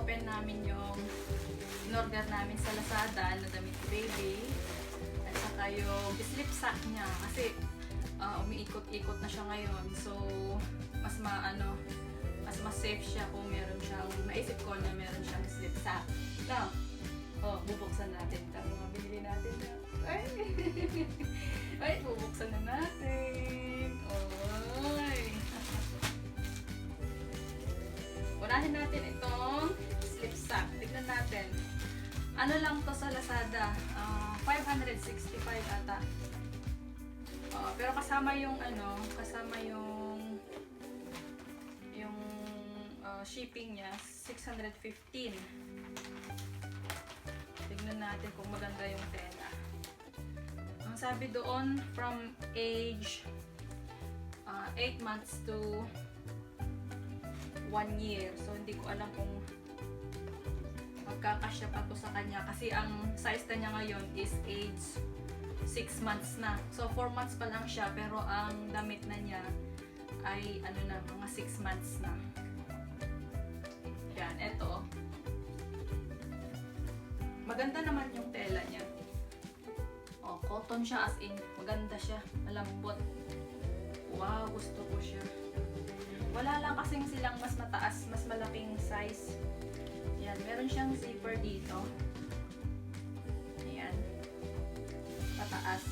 open namin yung in-order namin sa Lazada na damit ni baby. At saka yung slip sack niya kasi umiikot-ikot na siya ngayon. So, mas safe siya kung meron siyang, naisip ko na meron siyang slip sack. No? Bubuksan natin ito. Mga binili natin na. Ay, bubuksan na natin. Oy. Unahin natin itong slip sack. Tignan natin. Ano lang to sa Lazada? 565 ata. Pero kasama yung shipping niya, 615. Tignan natin kung maganda yung tela. Ang sabi doon, from age 8 months to 1 year. So, hindi ko alam kung magkakasya pa to sa kanya. Kasi ang size na niya ngayon is age 6 months na. So, 4 months pa lang siya. Pero ang damit na niya ay mga 6 months na. Yan, eto. Maganda naman yung tela niya. Cotton siya as in. Maganda siya. Malambot. Wow, gusto ko siya. Wala lang kasing silang mas mataas, mas malaking size. Yan, meron siyang zipper dito. Ayan. Mataas.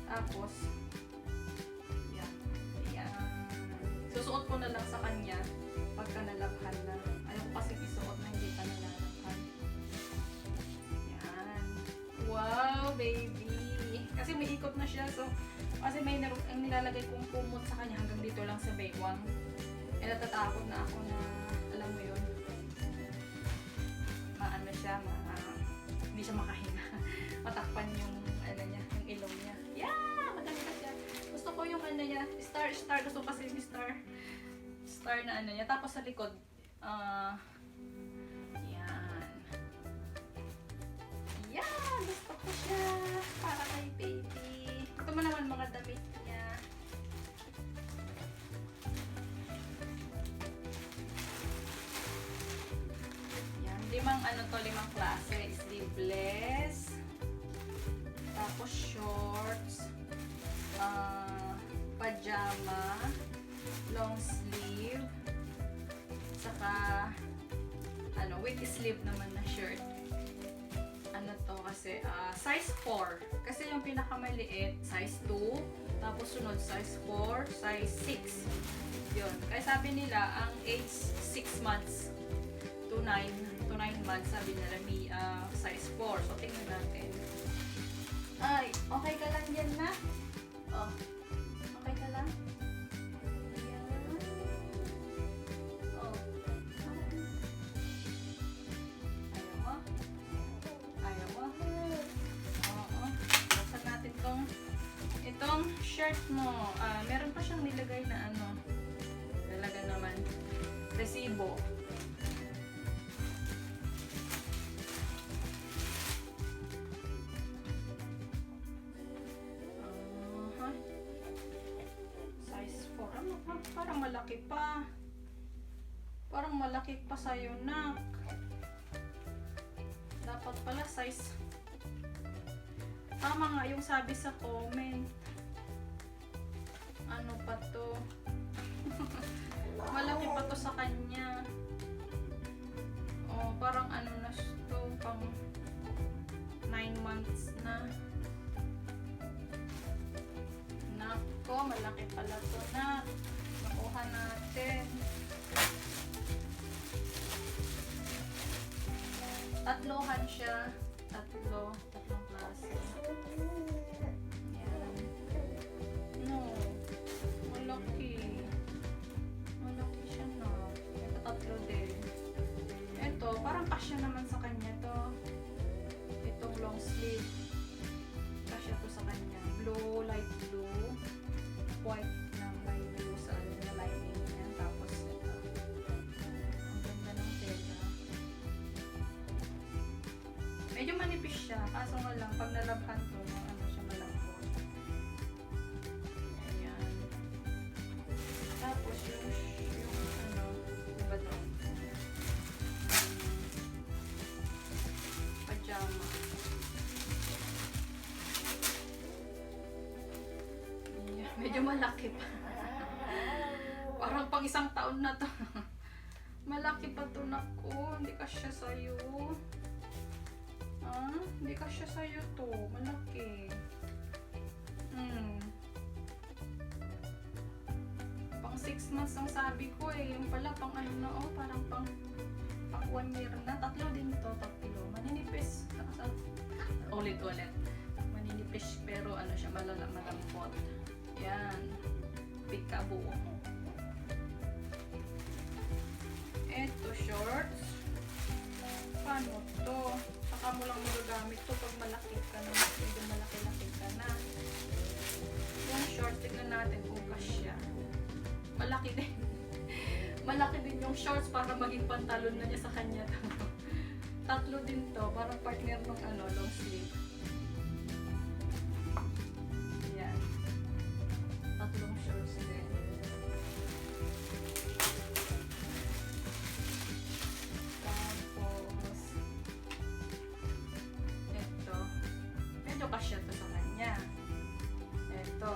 Tapos, yan. Ayan. Susuot ko na lang sa kanya pagka nalabhan na. Ayaw ko kasing isuot na hindi ka nalalabhan. Yan. Wow, baby! Kasi may ikot na siya, so kasi may ang nilalagay kong kumot sa kanya hanggang dito lang sa baywang. Natatakot na ako na, alam mo yun, hindi siya makahinga. Matakpan yung, niya, yung ilong niya. Yeah! Maganda siya. Gusto ko yung niya, star. Gusto ko kasi yung star na niya. Tapos sa likod, yan. Yeah! Gusto ko siya. Para kay baby. Ito mo naman mga damit niya. Yan. Limang klase. Sleeveless. Tapos shorts. Pajama. Long sleeve. Saka with sleeve naman na shirt. Kasi size 4. Kasi yung pinakamaliit, size 2. Tapos sunod, size 4, size 6. Yun. Kaya sabi nila, ang age 6 months to 9 months, sabi nila may size 4. So, tingnan natin. Ay, okay ka lang yan na? Okay ka lang? Itong shirt mo, meron pa siyang nilagay na talaga naman, resibo. Size 4. Parang malaki pa. Parang malaki pa sa'yo, nak. Dapat pala size. Tama nga yung sabi sa comment. Ano pa to? Malaki pa to sa kanya. Parang na to, pang 9 months na. Nako, malaki pala to na. Nakuha natin. Tatlohan siya. Tatlong klase. Ayan. No. Malaki. Malaki siya na. Ito tatlo din. Ito, parang kasya naman sa kanya to. Itong long sleeve. Kasya to sa kanya. Blue, light blue. White na may blue sa lining niya. Tapos ito. Ang ganda ng tela. Medyo manipis siya, kaso nga lang, pag nalabhan to, siya malambot. Ayan. Tapos yung ba to? Medyo malaki pa. Parang pang isang taon na to. Malaki pa to, naku. Hindi kasya sa'yo. Ah, hindi kasya sa'yo to. Malaki. Pang 6 months ang sabi ko eh. Yung pala pang ano na oh. Parang pang 1 year na. 3 din to. 3. Maninipis. Ulit-ulit. Maninipis pero ano siya, malalampot. Yan. Peekaboo. Eto, shorts. Paano to? Saka mo lang magagamit to pag malaki ka na. Medyo malaki-laki ka na. Yung shorts, tignan natin kung kasya. Malaki din. Malaki din yung shorts para maging pantalon na niya sa kanya. 3 din to. Parang partner ng ano, long sleeve. Yan. 3 shorts din. Tapos, ito. Medyo kasya to sa kanya. Ito.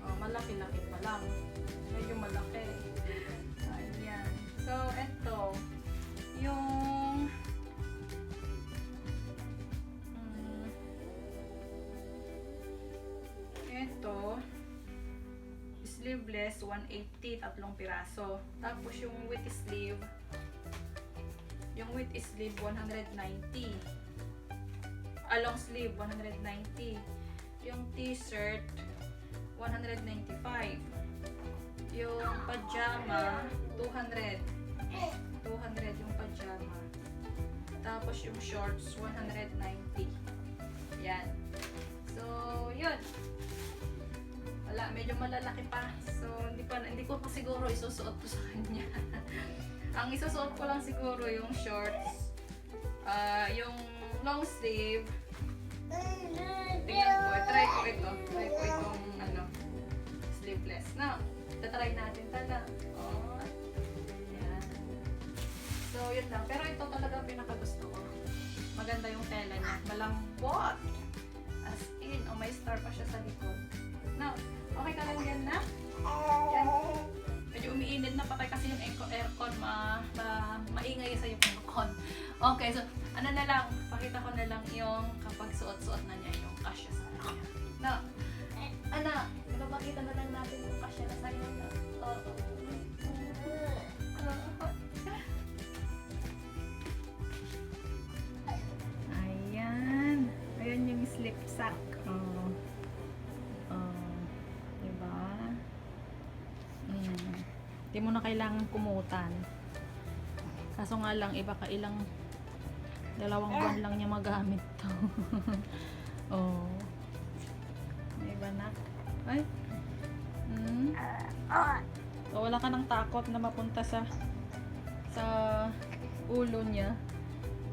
Oh, malaki-laki pa lang. Medyo malaki. Ayan. So, ito. Yung ito sleeveless 180, 3 piraso. Tapos yung with sleeve 190. Long sleeve 190. Yung t-shirt 195. Yung pajama 200 yung pajama. Tapos yung shorts 190. Yan. So, yun. Wala, medyo malalaki pa. So, hindi ko pa siguro isusuot ko sa kanya. Ang isusuot ko lang siguro yung shorts, yung long sleeve. Tingnan ko, try ko itong ano, sleeveless. Now, tatry natin talaga. Oh. Yan. So, yun lang. Pero ito talaga pinakagusto ko. Maganda yung tela niya. Malambot. As in, oh, may star pa siya sa likod. Now, okay ka lang yan na? Yan. Medyo umiinit na patay kasi yung aircon, maingay sa yung aircon. Okay, so, ano na lang, pakita ko na lang yung kapag suot-suot na niya yung kasya sa kanya. Now, anak, ipapakita na lang natin yung kasya na sa'yo na. Ayan. Ayan yung slip sack. Diba? Hindi mo na kailangan kumutan. Kaso nga lang, iba ka ilang 2 buwan lang niya magamit to. Oh. Diba na? Ay. So, wala ka ng takot na mapunta sa ulo niya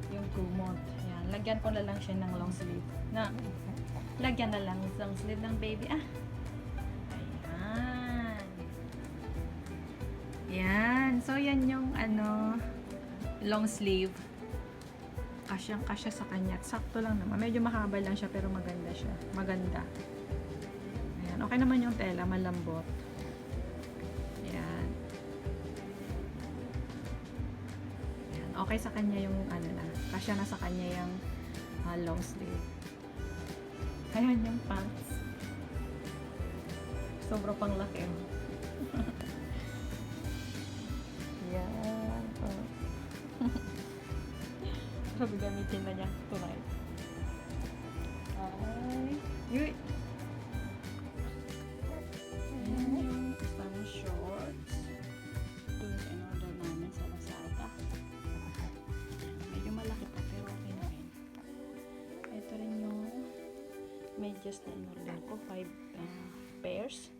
yung kumot. Yan. Lagyan ko na lang siya ng long sleeve. Lagyan na lang long sleeve ng baby. Ayan. Yan. So, yan yung long sleeve. Kasyang-kasya sa kanya. Sakto lang naman. Medyo mahaba lang siya pero maganda siya. Maganda. Ayan. Okay naman yung tela. Malambot. Ayan. Ayan. Okay sa kanya yung kasya na sa kanya yung long sleeve. Ayan yung pants. Sobra pang laki. Ayan. Sabi gamitin na niya tonight. Ay. Yui. Ayan yung isang shorts. Ito yung in-order namin sa Lazada. Medyo malaki pa pero okay na rin. Ito rin yung medyas na in-order ko. 5 pairs.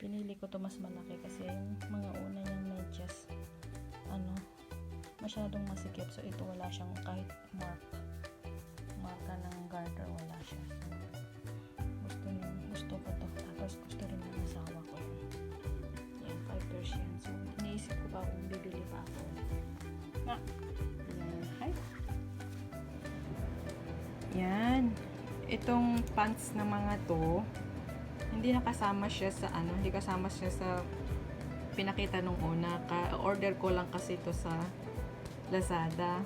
Pinili ko to mas malaki kasi yung mga una niyang medyas masyadong masikip. So, ito wala siyang kahit marka ng garter, wala siya. So, gusto ko to. Tapos, gusto rin ng asawa ko yun. Yan, 5 pairs yan. So, iniisip ko pa kung bibili pa ako. Yan, hi. Yan. Itong pants na mga to, hindi nakasama siya sa ano, hindi kasama siya sa pinakita nung una. Order ko lang kasi ito sa Lazada.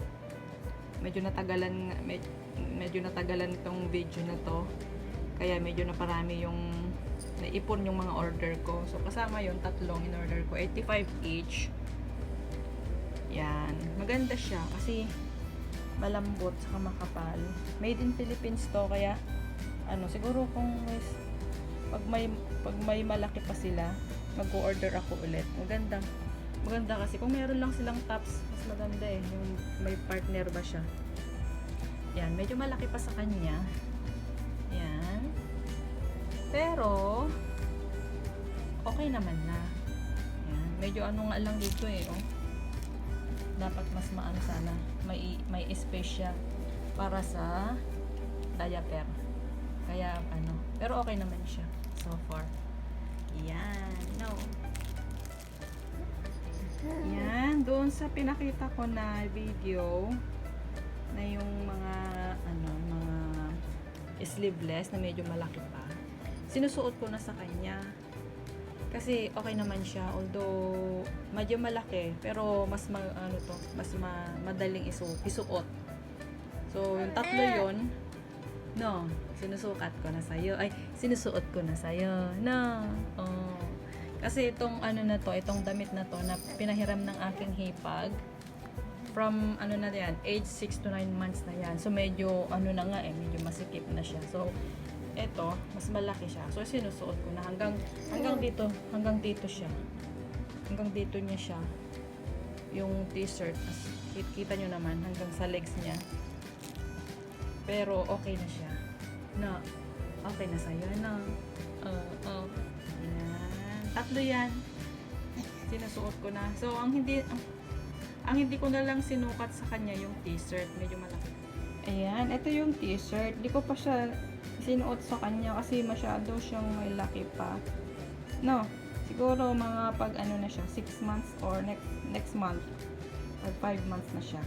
Medyo natagalan itong video na to. Kaya medyo naparami yung naipon yung mga order ko. So kasama yung tatlong in order ko, 85 each. Yan, maganda siya kasi malambot saka makapal. Made in Philippines to, kaya ano, siguro kung pag may malaki pa sila, mag-order ako ulit. Maganda kasi kung meron lang silang tops, mas maganda eh, yung may partner ba siya. Yan, medyo malaki pa sa kanya. Yan. Pero okay naman na. Yan, medyo ano nga lang dito eh, oh. Dapat mas maano sana, may space siya para sa diaper. Kaya ano, pero okay naman siya so far. Yan, no. Yan, doon sa pinakita ko na video na yung mga mga sleeveless na medyo malaki pa. Sinusuot ko na sa kanya. Kasi okay naman siya, although medyo malaki, pero mas madaling isuot. So, yung tatlo yun, no, sinusuot ko na sa'yo, no. Oh. Kasi itong itong damit na to, na pinahiram ng aking hipag, from na yan, age 6 to 9 months na yan. So, medyo medyo masikip na siya. So, eto, mas malaki siya. So, sinusuot ko na hanggang dito siya. Hanggang dito niya siya. Yung t-shirt. Kita nyo naman, hanggang sa legs niya. Pero, okay na siya. Na, okay na sa'yo, na. Yan. Tatlo yan. Sinusuot ko na. So, ang hindi ko na lang sinukat sa kanya yung t-shirt. Medyo malaki. Ayan, ito yung t-shirt. Hindi ko pa siya sinuot sa kanya kasi masyado siyang may laki pa. No, siguro mga pag na siya, 6 months or next month. Pag 5 months na siya.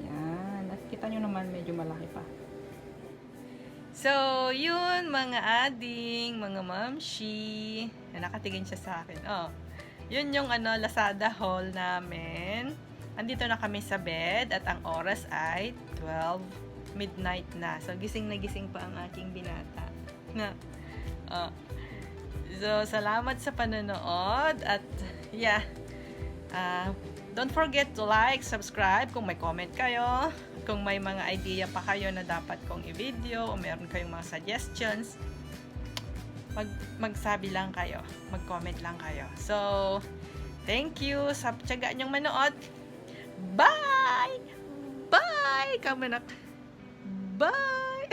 Ayan, nakikita nyo naman medyo malaki pa. So, yun mga ading, mga mamshi. Nakatingin siya sa akin. Oh, yun yung Lazada haul namin. Andito na kami sa bed at ang oras ay 12 midnight na. So, gising na gising pa ang aking binata. Na. So, salamat sa panonood at yeah. Don't forget to like, subscribe kung may comment kayo, kung may mga idea pa kayo na dapat kong i-video o meron kayong mga suggestions. Magsabi lang kayo, mag-comment lang kayo. So, thank you sa tiyaga niyong manood. Bye! Bye! Kamanak. Bye!